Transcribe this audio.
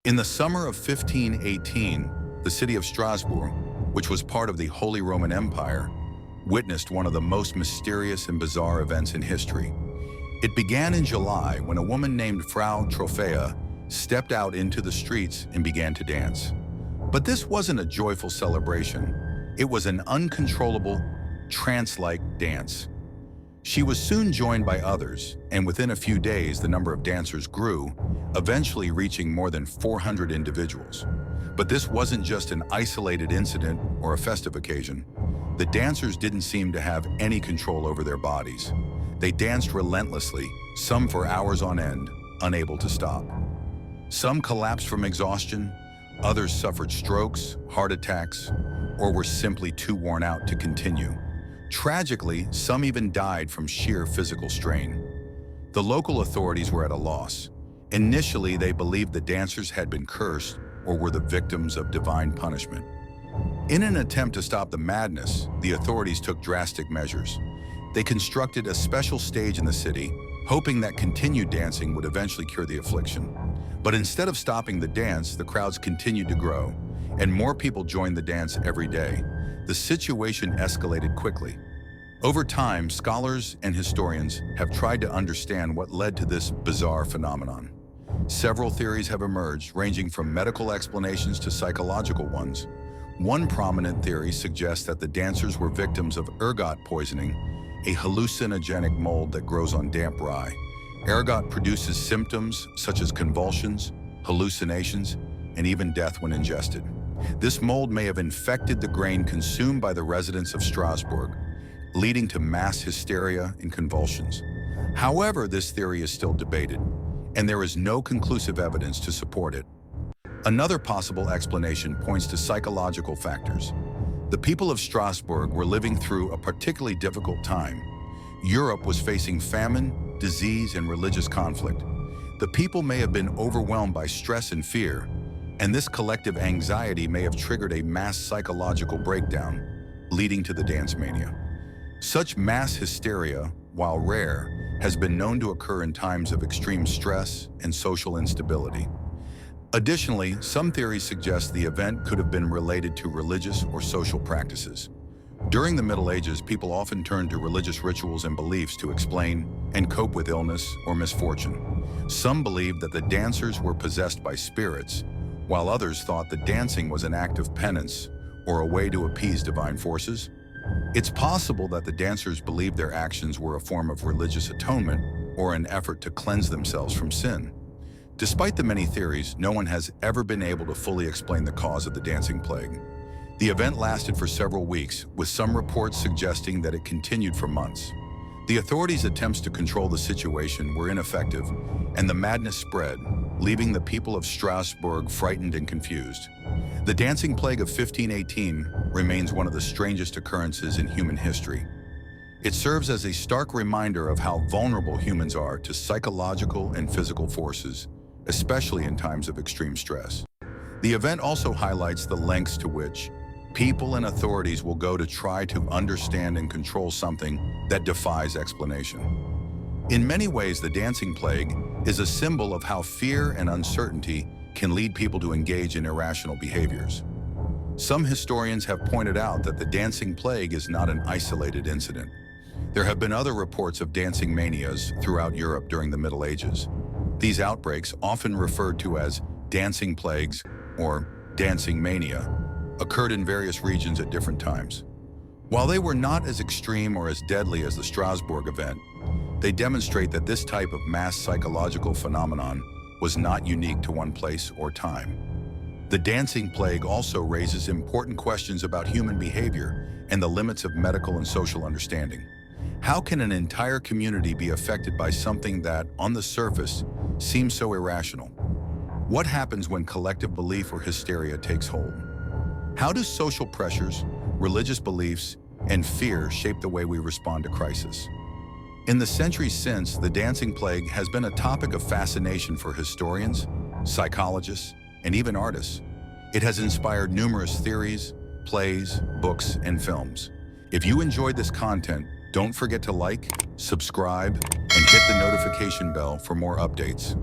In the summer of 1518, the city of Strasbourg, which was part of the Holy Roman Empire, witnessed one of the most mysterious and bizarre events in history. It began in July when a woman named Frau Trophäa stepped out into the streets and began to dance. But this wasn't a joyful celebration. It was an uncontrollable, trance-like dance. She was soon joined by others, and within a few days the number of dancers grew, eventually reaching more than 400 individuals. But this wasn't just an isolated incident or a festive occasion. The dancers didn't seem to have any control over their bodies. They danced relentlessly, some for hours on end, unable to stop. Some collapsed from exhaustion, others suffered strokes, heart attacks, or were simply too worn out to continue. Tragically, some even died from sheer physical strain. The local authorities were at a loss. Initially, they believed the dancers had been cursed or were the victims of divine punishment. In an attempt to stop the madness, the authorities took drastic measures. They constructed a special stage in the city, hoping that continued dancing would eventually cure the affliction. But instead of stopping the dance, the crowds continued to grow, and more people joined the dance every day. The situation escalated quickly. Over time, scholars and historians have tried to understand what led to this bizarre phenomenon. Several theories have emerged, ranging from medical explanations to psychological ones. One prominent theory suggests that the dancers were victims of ergot poisoning, a hallucinogenic mold that grows on damp rye. Ergot produces symptoms such as convulsions, hallucinations, and even death when ingested. This mold may have infected the grain consumed by the residents of Strasbourg, leading to mass hysteria and convulsions. However, this theory is still debated, and there is no conclusive evidence to support it. Another possible explanation points to psychological factors. The people of Strasbourg were living through a particularly difficult time. Europe was facing famine, disease, and religious conflict. The people may have been overwhelmed by stress and fear, and this collective anxiety may have triggered a mass psychological breakdown, leading to the dance mania. Such mass hysteria, while rare, has been known to occur in times of extreme stress and social instability. Additionally, some theories suggest the event could have been related to religious or social practices. During the Middle Ages, people often turned to religious rituals and beliefs to explain and cope with illness or misfortune. Some believed that the dancers were possessed by spirits, while others thought that dancing was an act of penance or a way to appease divine forces. It's possible that the dancers believed their actions were a form of religious atonement or an effort to cleanse themselves from sin. Despite the many theories, no one has ever been able to fully explain the cause of the dancing plague. The event lasted for several weeks, with some reports suggesting that it continued for months. The authorities' attempts to control the situation were ineffective, and the madness spread, leaving the people of Strasbourg frightened and confused. The dancing plague of 1518 remains one of the strangest occurrences in human history. It serves as a stark reminder of how vulnerable humans are to psychological and physical forces, especially in times of extreme stress. The event also highlights the lengths to which people and authorities will go to try to understand and control something that defies explanation. In many ways, the dancing plague is a symbol of how fear and uncertainty can lead people to engage in irrational behaviors. Some historians have pointed out that the dancing plague is not an isolated incident. There have been other reports of dancing manias throughout Europe during the Middle Ages. These outbreaks, often referred to as dancing plagues or dancing mania, occurred in various regions at different times. While they were not as extreme or as deadly as the Strasbourg event, they demonstrate that this type of mass psychological phenomenon was not unique to one place or time. The dancing plague also raises important questions about human behavior and the limits of medical and social understanding. How can an entire community be affected by something that, on the surface, seems so irrational? What happens when collective belief or hysteria takes hold? How do social pressures, religious beliefs, and fear shape the way we respond to crisis? In the centuries since, the dancing plague has been a topic of fascination for historians, psychologists, and even artists. It has inspired numerous theories, plays, books, and films. If you enjoyed this content, don't forget to like, subscribe, and hit the notification bell for more updates.